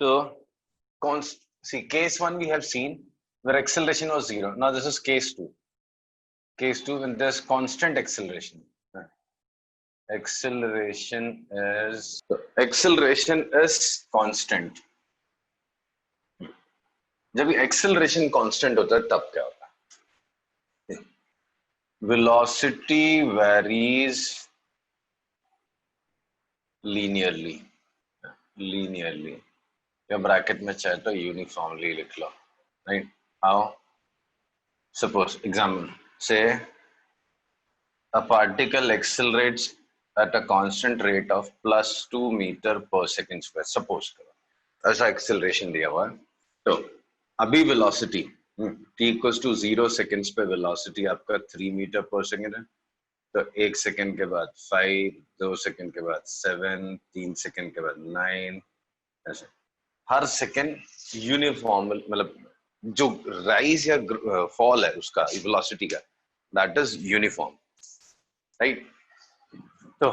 So, see, case 1 we have seen where acceleration was 0. Now this is case 2. Case 2 when there's constant acceleration. Acceleration is constant. जब acceleration constant होता है तब क्या होता है? Velocity varies linearly. या bracket में चाहे तो यूनिफॉर्मली लिख लो, राइट? हाउ? सपोज एग्जाम्पल, से a particle accelerates at a constant rate of +2 meter per second square. Suppose करो ऐसा एक्सेलरेशन दिया हुआ है, तो अभी velocity t equals to 0 seconds पे वेलोसिटी आपका 3 मीटर पर सेकेंड है, तो 1 सेकेंड के बाद 5, 2 सेकेंड के बाद 7, 3 सेकेंड के बाद 9, ऐसे हर सेकेंड यूनिफॉर्म, मतलब जो राइज या फॉल है उसका वेलोसिटी का, दैट इज यूनिफॉर्म, राइट? तो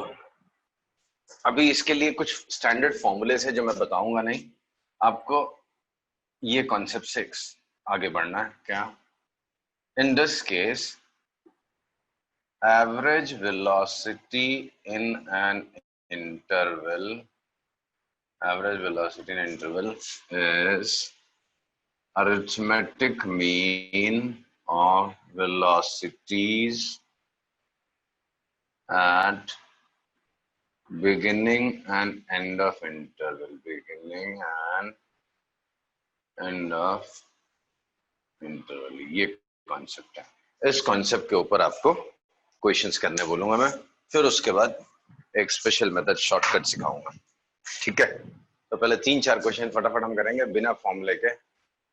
अभी इसके लिए कुछ स्टैंडर्ड फॉर्मूलेस है जो मैं बताऊंगा नहीं, आपको ये कॉन्सेप्ट से आगे बढ़ना है। क्या? In this case average velocity in an interval, average velocity in interval is arithmetic mean of velocities at beginning and end of interval. Beginning and end of interval, ये कॉन्सेप्ट है। इस कॉन्सेप्ट के ऊपर आपको क्वेश्चंस करने बोलूंगा मैं, फिर उसके बाद एक स्पेशल मेथड शॉर्टकट सिखाऊंगा, ठीक है? तो पहले 3-4 क्वेश्चन फटाफट हम करेंगे बिना फॉर्मूले के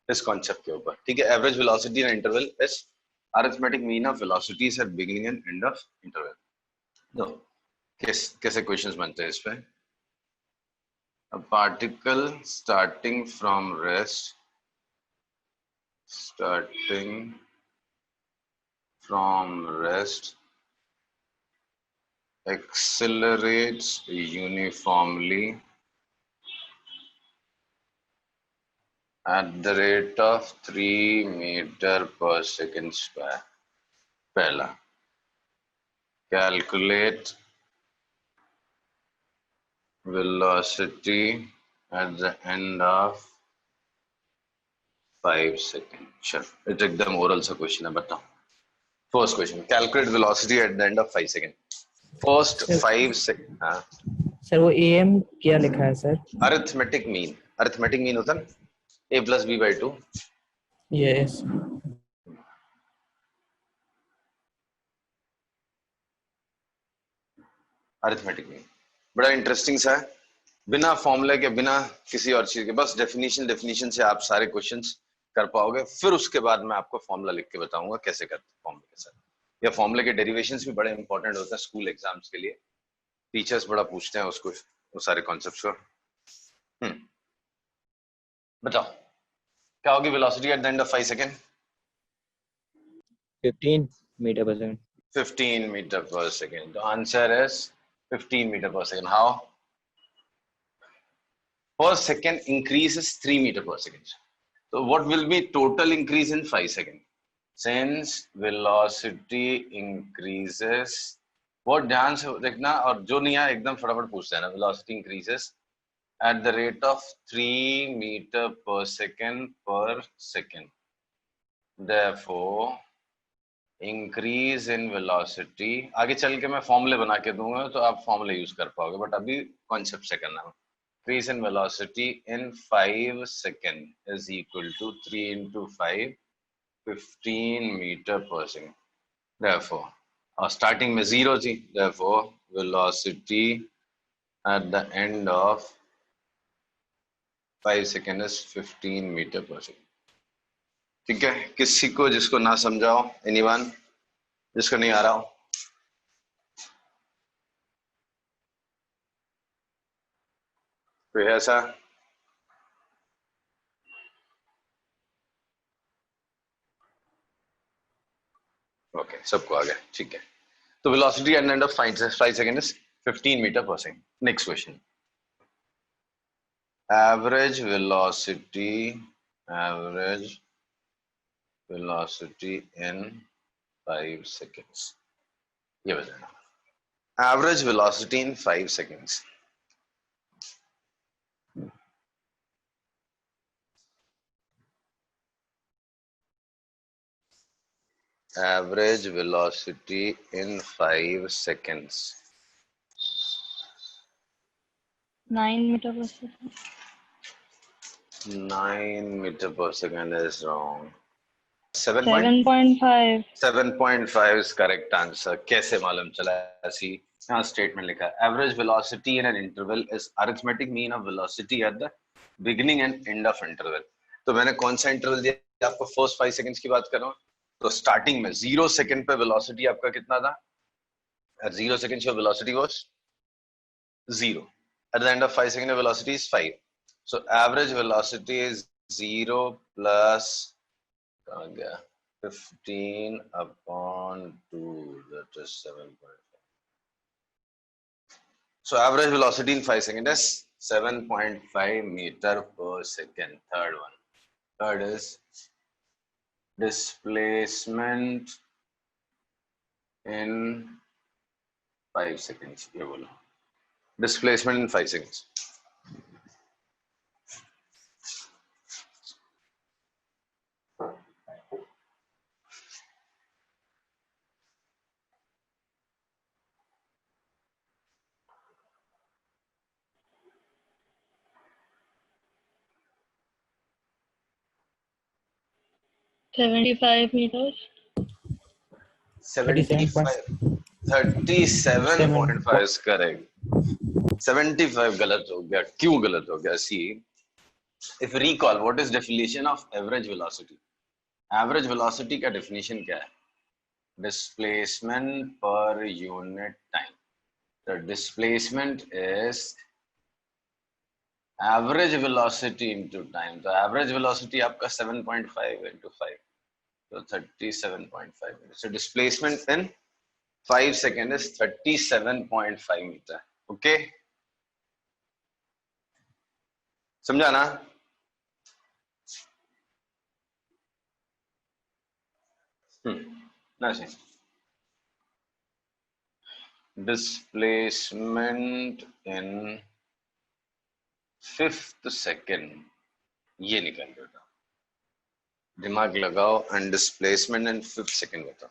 इस कॉन्सेप्ट के ऊपर, ठीक है? Average velocity in interval is arithmetic mean of velocities at beginning and end of interval. तो कैसे क्वेश्चंस बनते हैं इस पे? A particle starting from rest accelerates uniformly at the rate of 3 meter per second square. पहला, calculate velocity at the end of 5 seconds. चलो ये एकदम ओरल सा क्वेश्चन है, बताओ। First question, calculate velocity at the end of 5 seconds. First 5 second. हाँ sir, वो am क्या लिखा है सर? अरिथमेटिक मीन होता है a plus b by 2। Yes. Arithmetic mean बड़ा इंटरेस्टिंग सा है, बिना फॉर्मूले के, बिना किसी और चीज के, बस डेफिनेशन से आप सारे क्वेश्चंस कर पाओगे। फिर उसके बाद मैं आपको फॉर्मूला लिख के बताऊंगा कैसे करते हैं फॉर्मूले के साथ। या फॉर्मूले के डेरिवेशंस भी बड़े इंपॉर्टेंट होते हैं स्कूल एग्जाम्स के लिए, टीचर्स बड़ा पूछते हैं उसको, वो सारे कॉन्सेप्ट्स को। बताओ क्या होगी velocity at the end of 5 second? 15 meter per second. 15 meter per second. The answer is 15 meter per second. How? Per second increase is 3 meter per second. So what will be total increase in 5 seconds? Since velocity increases, बहुत ध्यान से देखना, और जो नहीं आया एकदम फटाफट पूछते हैं ना। velocity increases at the rate of 3 meter per second. Therefore, increase in velocity, आगे चल के मैं फॉर्मूले बना के दूंगा तो आप फॉर्मूले यूज कर पाओगे, बट अभी कॉन्सेप्ट से करना है। Increase in velocity in 5 second is equal to 3 into 5, 15 meter per second. Therefore, और स्टार्टिंग में 0 थी, therefore velocity at the end of 5 second is 15 meter per second. ठीक है? किसी को जिसको ना समझाओ, एनीवन जिसको नहीं आ रहा हो? कोई ऐसा? ओके, सबको आ गया, ठीक है। तो velocity at the end of 5 second is 15 meter per second. Next question, average velocity in 5 seconds, ये बताना। Average velocity in 5 seconds। Average velocity in 5 seconds. 9 meter per second. 9 meter per second is wrong. 7.5. 7.5 is correct answer. कैसे मालूम चला? ऐसी यहाँ statement लिखा है, average velocity in an interval is arithmetic mean of velocity at the beginning and end of interval. तो मैंने कौन सा इंटरवल दिया आपको? फर्स्ट 5 सेकंड्स की बात कर रहा हूँ। तो स्टार्टिंग में 0 सेकंड पे वेलोसिटी आपका कितना था? At 0 seconds your velocity was 0. At the end of 5 seconds, the velocity is 5. So average velocity is 0 plus 15 upon 2, that is 7.5. So average velocity in 5 seconds is 7.5 meter per second. Third one. Third is displacement in 5 seconds. ये बोलो, displacement in 5 seconds. $75 meters. 75. 37.5 is correct. 75 गलत हो गया। क्यों गलत हो गया? See, if you recall, what is definition of average velocity? Average velocity का definition क्या है? Displacement per unit time. The displacement is average velocity into time. तो average velocity आपका 7.5 into 5, so 37.5 meters. So displacement in 5 seconds is 37.5 meter. Okay, समझा ना? ना displacement in 5th second, ये निकल देता। दिमाग लगाओ and displacement in 5th second बताओ।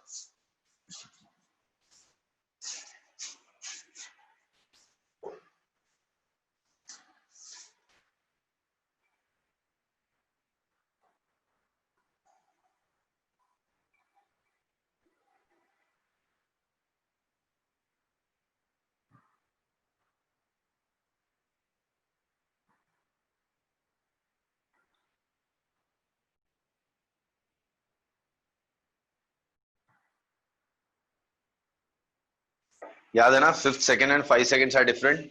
याद है ना? 5th second and 5 seconds are different.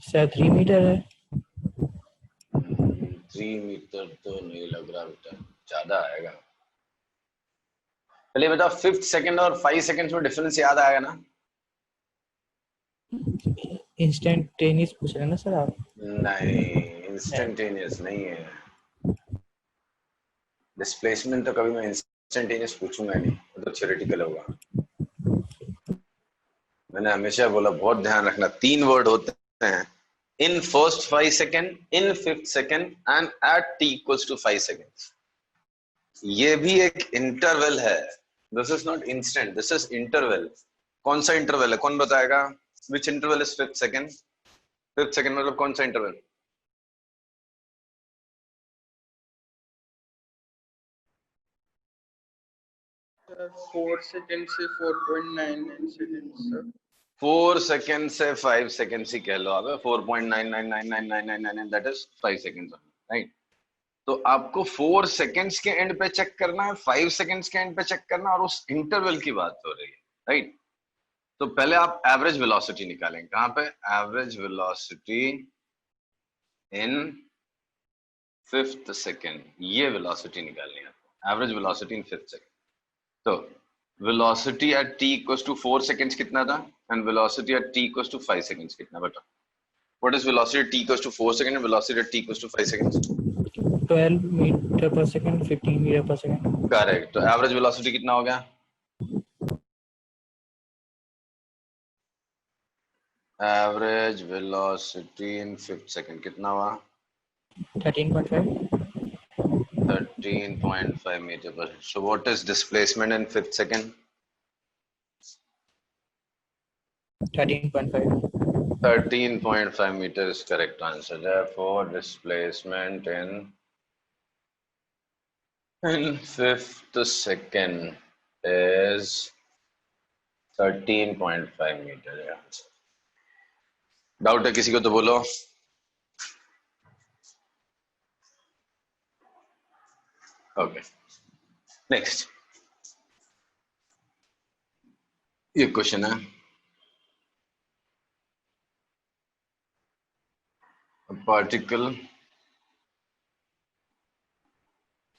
Sir 3 meter है। 3 मीटर तो नहीं लग रहा बेटा, ज्यादा आएगा। चलिए बेटा, 5th second और 5 seconds में डिफरेंस याद आएगा ना? इंस्टेंटेनियस पूछ रहे हैं ना सर आप? नहीं, इंस्टेंटेनियस नहीं है। डिस्प्लेसमेंट तो कभी मैं इंस्टेंटेनियस पूछूंगा नहीं, वो तो थ्योरेटिकल होगा। मैंने हमेशा बोला, बहुत ध्यान रखना, 3 वर्ड होते हैं, in first 5 second, in 5th second and at t equals to 5 seconds. ये भी एक इंटरवल है। This is not instant, this is interval. कौन सा इंटरवल है? कौन बताएगा? Which interval is 5th second? 5th second मतलब कौन सा इंटरवल? सर 4 सेकंड से 4.99 सेकंड सर। 4 सेकंड से 5 सेकंड्स ही कह लो। अब 4.99999999 दैट इज 5 सेकंड्स, राइट? तो आपको 4 सेकंड्स के एंड पे चेक करना है, 5 सेकंड्स के एंड पे चेक करना, और उस इंटरवल की बात हो रही है, राइट? तो पहले आप एवरेज वेलोसिटी निकालेंगे। कहां पे? Average velocity in 5th second, ये वेलोसिटी निकालनी है आपको। Average velocity in 5th second. तो velocity at t equals to 4 seconds कितना था and velocity at t equals to 5 seconds कितना बता. What is velocity at t equals to 4 second and velocity at t equals to 5 seconds. 12 meter per second 15 meter per second. Correct. तो average velocity कितना हो गया? Average velocity in 5th second कितना हुआ? 13.5. 13.5 meter per second. So what is displacement in 5th second? 13.5. 13.5 meter is correct answer. Therefore, displacement in 5th second is 13.5 meter. Yeah. Doubt है किसी को तो बोलो. ओके नेक्स्ट ये क्वेश्चन है. A particle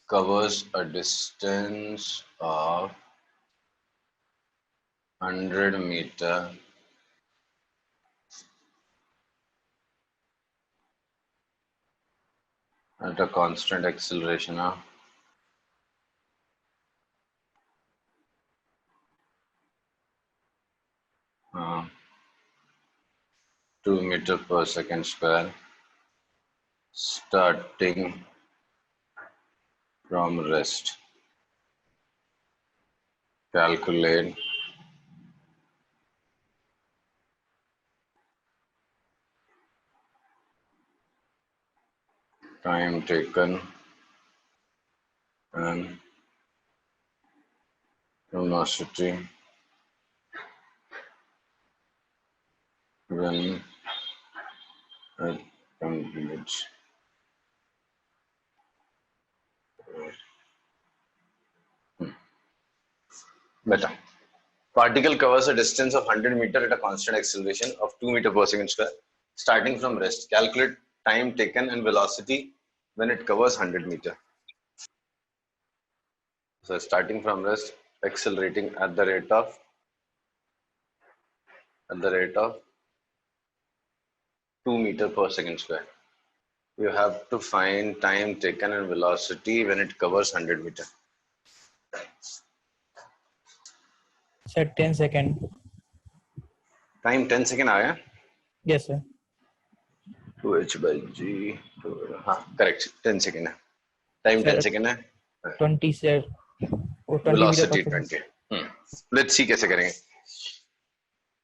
covers a distance of 100 meter at a constant acceleration of 2 meter per second square, starting from rest. Calculate time taken and velocity when it completes. Better. Particle covers a distance of 100 meter at a constant acceleration of 2 meter per second square, starting from rest. Calculate time taken and velocity when it covers 100 meter. So starting from rest, accelerating at the rate of 2 meter per second square. You have to find time taken and velocity when it covers 100 meter. Sir, 10 second. Time 10 second आ गया. Yes, sir. 2h by g. हाँ correct. 10 second है. Time Sir, 10 second है. 20 sir. वो 20 metre velocity पर second. 20. Let's see कैसे करेंगे.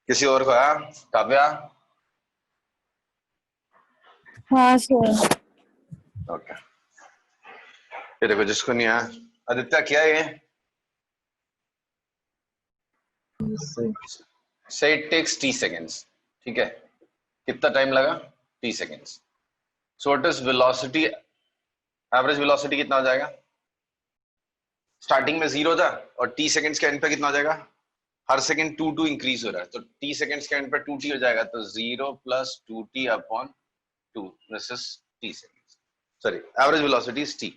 किसी और को आया? काव्या? हाँ सर. ओके. ये देखो जिसको नहीं आया. आदित्य क्या है ये? Say it takes t seconds. ठीक है. कितना टाइम लगा? t seconds. So what is velocity? Average velocity कितना हो जाएगा? स्टार्टिंग में 0 था और t सेकंड्स के एंड पे कितना हो जाएगा? हर सेकंड 2 इंक्रीज हो रहा है तो t सेकंड्स के एंड पे 2t हो जाएगा तो 0 + 2t upon 2. This is t seconds. Sorry, average velocity is t.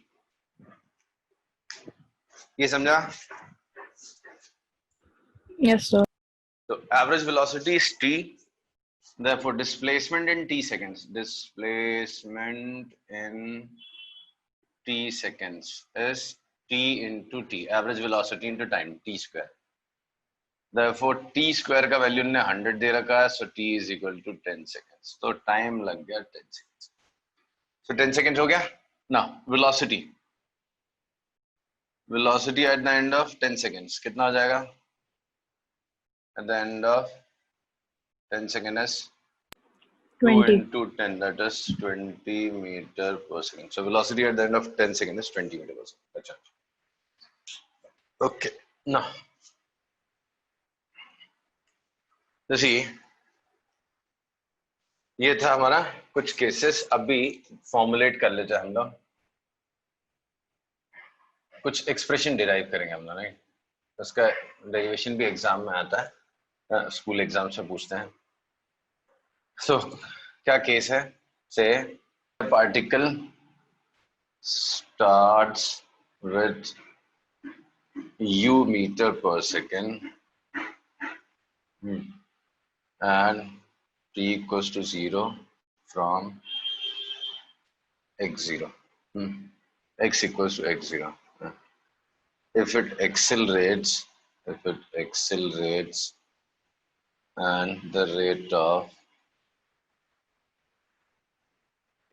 ये समझा? Yes sir. So average velocity is t. Therefore, displacement in t seconds. Displacement in t seconds is t into t. Average velocity into time, t square. Therefore, t square का value ने 100 दे रखा है, so t is equal to 10 seconds. तो time लग गया 10 seconds. So 10 seconds हो गया. Now velocity. Velocity at the end of 10 seconds कितना हो जाएगा? At the end of 10 seconds is 2 20. into 10, that is 20 meter per second. So velocity at the end of 10 seconds is 20 meter per second. That's it. Okay. Now, तो see, ये था हमारा कुछ cases. अभी formulate कर लेते हैं हम लोग. कुछ एक्सप्रेशन डिराइव करेंगे हम लोग. नहीं, उसका डेरिवेशन भी एग्जाम में आता है, स्कूल एग्जाम से पूछते हैं. सो क्या केस है? से particle starts with u meter per second and t equals to 0 from x0. X equals to x0. If it accelerates and the rate of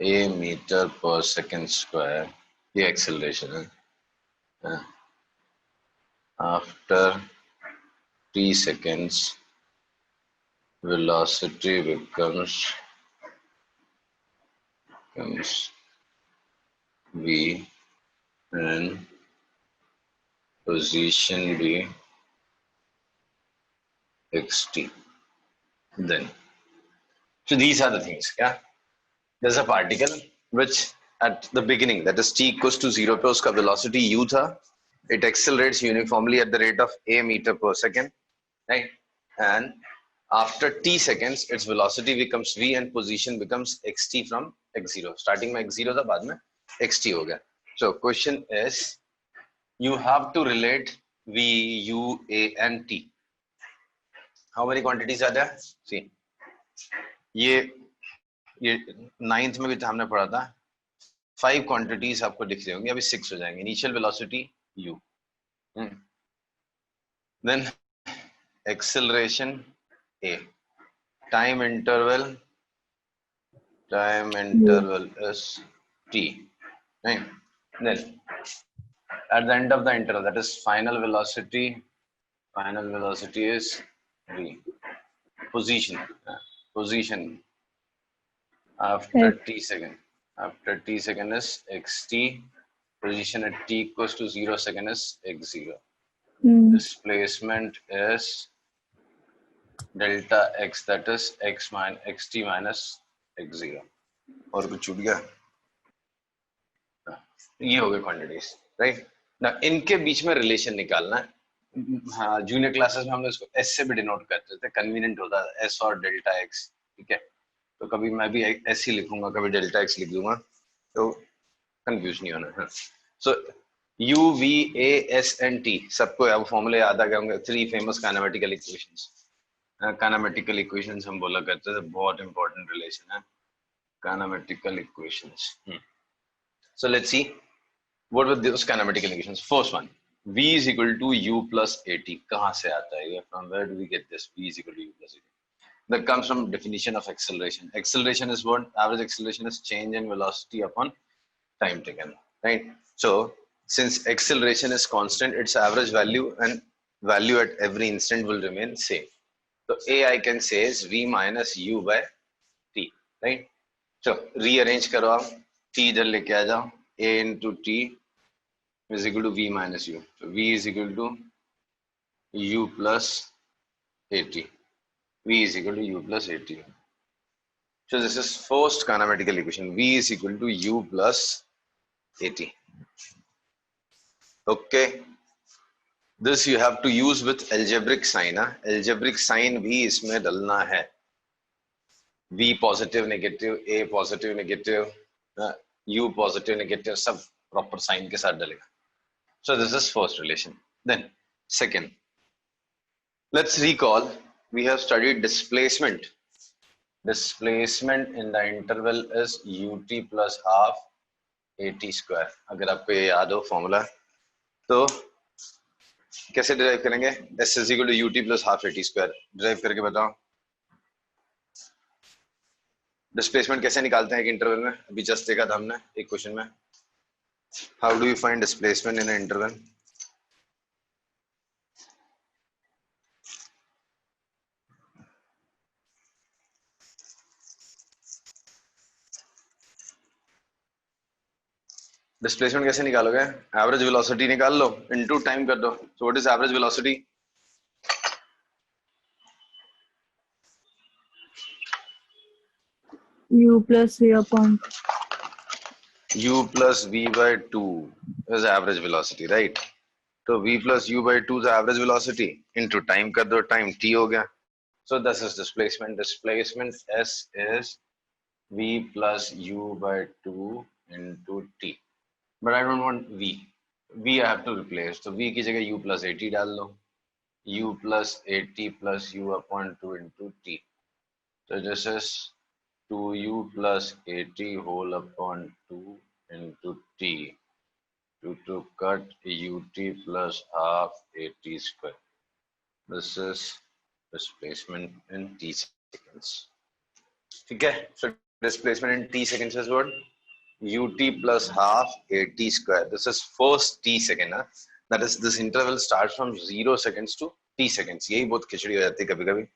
a meter per second square, the acceleration after t seconds, velocity becomes v and position be xt. Then, so these are the things. Yeah, there's a particle which at the beginning, that is t equals to 0 पे उसका velocity u था. It accelerates uniformly at the rate of a meter per second, right? And after t seconds, its velocity becomes v and position becomes xt from x0. Starting में x0 था, बाद में xt हो गया. So question is, you have to relate v, u, a and t. How many quantities are there? See, ये 9th में भी हमने पढ़ा था. 5 quantities आपको दिख रहे होंगे, अभी 6 हो जाएंगे. Initial velocity u, then acceleration a, time interval is t, right? Then at the end of the interval, that is final velocity is v. Position after t second is xt. Position at t equals to 0 second is x0. Displacement is delta x, that is xt minus x0. और कुछ छूट गया? ये हो गए quantities, right ना. इनके बीच में रिलेशन निकालना है. हाँ, जूनियर क्लासेस में हम इसको एस से भी डिनोट करते थे, कन्वीनियंट होता है एस और डेल्टा एक्स. ठीक है, तो कभी मैं भी एस ही लिखूंगा, कभी डेल्टा एक्स लिख दूंगा, तो कंफ्यूज नहीं होना. सो U, V, A, S and T, सबको अब फॉर्मूले याद आ गए होंगे. 3 famous kinematical equations. Kinematical equations हम बोला करते थे, बहुत इंपॉर्टेंट रिलेशन है kinematical equations. So let's see what were those kinematical equations. First one, V is equal to U plus AT. कहाँ से आता है ये? From where do we get this? V is equal to U plus AT. That comes from definition of acceleration. Acceleration is what? Average acceleration is change in velocity upon time taken, right? So since acceleration is constant, its average value and value at every instant will remain same. So A I can say is V minus U by T, right? So rearrange करो आप, T इधर लेके आ जाओ, A into T is equal to V minus U. So V is equal to U plus AT. V is equal to U plus AT. So this is first kinematical equation. V is equal to U plus AT. Okay. This you have to use with algebraic sign. Algebraic sign भी इसमें डालना है. V positive, negative, A positive, negative, U positive, negative, सब proper sign के साथ डालेगा. So this is first relation. Then second, let's recall we have studied displacement. Displacement in the interval is ut plus half at square. अगर आपको ये याद हो formula, तो कैसे डिराइव करेंगे? S is equal to ut plus half at square. Derive करके बताओ. डिस्प्लेसमेंट कैसे निकालते हैं एक इंटरवल में? अभी जस्ट देखा था हमने एक क्वेश्चन में. How do you find displacement in an interval? Displacement कैसे निकालोगे? एवरेज वेलोसिटी निकाल लो, इनटू टाइम कर दो. So what is average velocity? U plus V upon U plus V by 2 is average velocity, right? So V plus U by 2 is average velocity, into time कर दो, time t हो गया. So this is displacement. Displacement S is V plus U by 2 into t. But I don't want V. v I have to replace, तो v की जगह u plus 80 डाल लो, u plus 80 plus u upon 2 into t. So this is 2u plus 80 whole upon 2 into t. To cut ut plus half 80 square. This is displacement in t seconds. ठीक है, so displacement in t seconds is what? ut plus half 80 square. This is first t second. That is, this interval starts from 0 seconds to t seconds. यही बहुत खिचड़ी हो जाती है कभी कभी.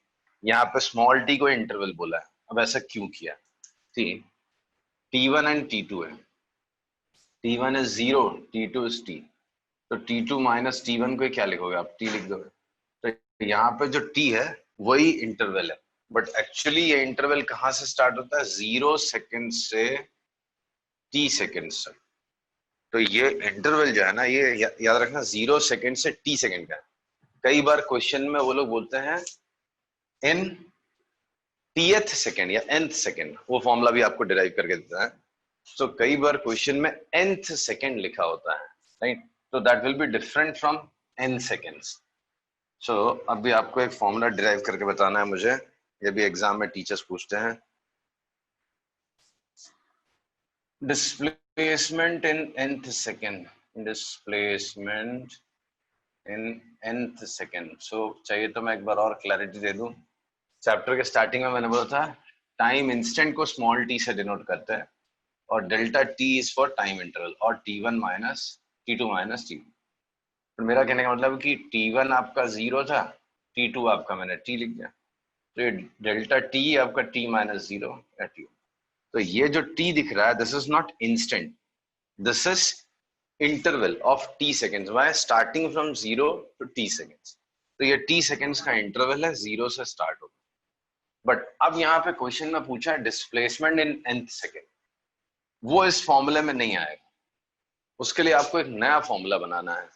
यहाँ पे स्मॉल t को इंटरवल बोला है. अब ऐसा क्यों किया? t1 and t2 है. t1 is 0, t2 is t. तो t2 minus t1 को क्या लिखोगे आप? t लिख दोगे. तो यहाँ पे जो t है वही इंटरवल है, बट एक्चुअली ये इंटरवल कहाँ से स्टार्ट होता है? 0 सेकंड से t सेकंड तक. तो ये इंटरवल जो है ना, ये याद रखना 0 सेकंड से t सेकंड का है. कई बार क्वेश्चन में वो लोग बोलते हैं इन tth सेकंड या nth सेकंड, वो फॉर्मूला भी आपको डिराइव करके देता है. तो कई बार क्वेश्चन में nth सेकंड लिखा होता है, राइट? तो that will be different from n seconds. So अभी आपको एक फॉर्मूला डिराइव करके बताना है मुझे. ये भी एग्जाम में टीचर्स पूछते हैं. Displacement in nth second, displacement in nth second. So चाहिए तो मैं एक बार और क्लैरिटी दे दूं. चैप्टर के स्टार्टिंग में मैंने बोला था टाइम इंस्टेंट को स्मॉल टी से डिनोट करते हैं, और delta T is for time interval, और t1 minus t2 minus t2. तो मेरा कहने का मतलब कि t1 आपका 0 था, t2 आपका मैंने t लिख दिया. तो ये डेल्टा t आपका t माइनस 0 या t. तो ये जो t दिख रहा है, this is not instant, this is interval of t seconds. Why? Starting from 0 to t seconds. तो ये t सेकेंड्स का इंटरवल है, 0 से स्टार्ट होगा. बट अब यहाँ पे क्वेश्चन में पूछा है डिस्प्लेसमेंट इन nth सेकेंड. वो इस फॉर्मूले में नहीं आएगा. उसके लिए आपको एक नया फॉर्मूला बनाना है,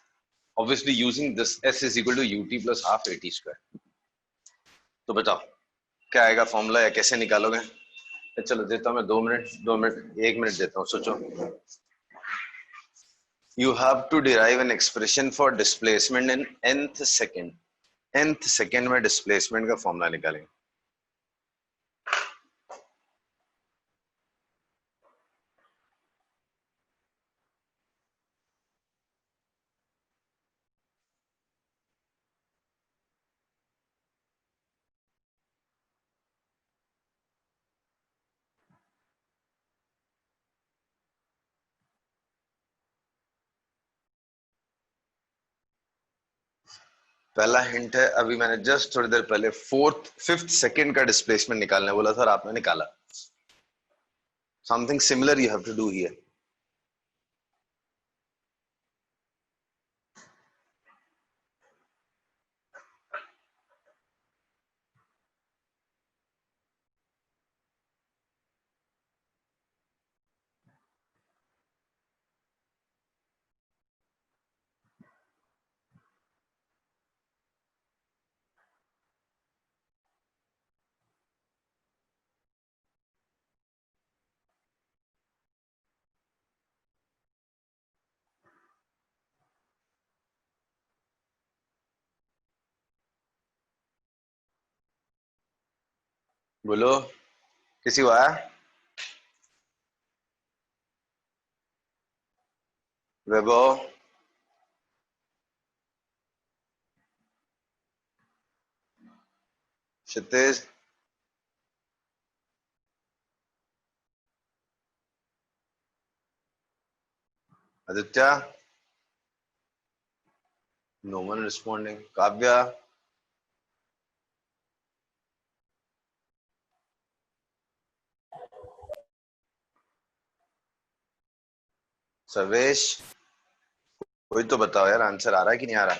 obviously using this s is equal to ut plus half 80 square. तो बताओ क्या आएगा फॉर्मूला, या कैसे निकालोगे? चलो देता हूं मैं 2 मिनट 1 मिनट देता हूं, सोचो. You have to derive an expression for displacement in nth second. nth second में डिस्प्लेसमेंट का फॉर्मूला निकालेंगे. पहला हिंट है, अभी मैंने जस्ट थोड़ी देर पहले 5th सेकंड का डिस्प्लेसमेंट निकालने बोला था और आपने निकाला. Something similar you have to do here. बोलो, किसी को आया? Vaibhav, Kshitij, Aditya, no one responding. Kavya, Sarvesh, कोई तो बताओ यार, आंसर आ रहा है कि नहीं आ रहा?